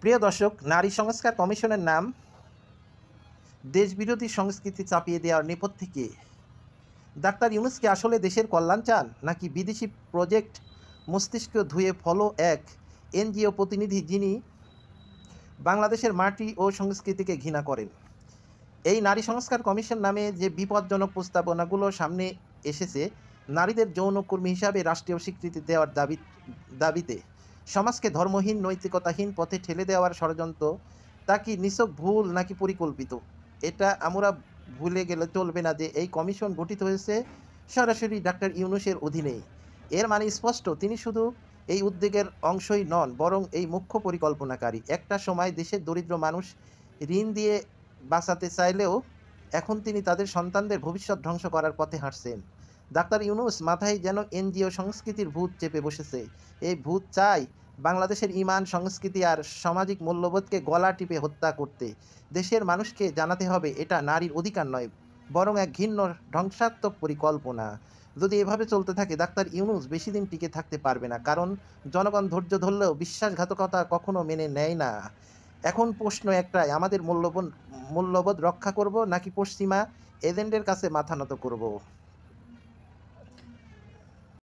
প্রিয় দর্শক, নারী সংস্কার কমিশনের নাম দেশবিরোধী সংস্কৃতি চাপিয়ে দেওয়ার নেপথ্যে কে? ডাক্তার ইউনূস কি আসলে দেশের কল্যাণ চান, নাকি বিদেশি প্রজেক্ট মস্তিষ্ক ধুয়ে ফলো এক এনজিও প্রতিনিধি যিনি বাংলাদেশের মাটি ও সংস্কৃতিকে ঘৃণা করেন? এই নারী সংস্কার কমিশন নামে যে বিপজ্জনক প্রস্তাবনাগুলো সামনে এসেছে, নারীদের যৌনকর্মী হিসাবে রাষ্ট্রীয় স্বীকৃতি দেওয়ার দাবিতে সমাজকে ধর্মহীন, নৈতিকতাহীন পথে ঠেলে দেওয়ার ষড়যন্ত্র, তা কি নিছক ভুল নাকি পরিকল্পিত? এটা আমরা ভুলে গেলে চলবে না যে এই কমিশন গঠিত হয়েছে সরাসরি ডাক্তার ইউনূসের অধীনেই। এর মানে স্পষ্ট, তিনি শুধু এই উদ্যোগের অংশই নন, বরং এই মুখ্য পরিকল্পনাকারী। একটা সময় দেশের দরিদ্র মানুষ ঋণ দিয়ে বাঁচাতে চাইলেও এখন তিনি তাদের সন্তানদের ভবিষ্যৎ ধ্বংস করার পথে হাঁটছেন। ডাক্তার ইউনূস মাথায় যেন এনজিও সংস্কৃতির ভূত চেপে বসেছে। এই ভূত চায় বাংলাদেশের ঈমান, সংস্কৃতি আর সামাজিক মূল্যবোধকে গলা টিপে হত্যা করতে। দেশের মানুষকে জানাতে হবে এটা নারীর অধিকার নয়, বরং এক ঘৃণ্য ধ্বংসাত্মক পরিকল্পনা। যদি এভাবে চলতে থাকে, ডাক্তার ইউনূস বেশিদিন টিকে থাকতে পারবে না, কারণ জনগণ ধৈর্য ধরলেও বিশ্বাসঘাতকতা কখনো মেনে নেয় না। এখন প্রশ্ন একটাই, আমাদের মূল্যবোধ রক্ষা করব নাকি পশ্চিমা এজেন্টের কাছে মাথা নত করব?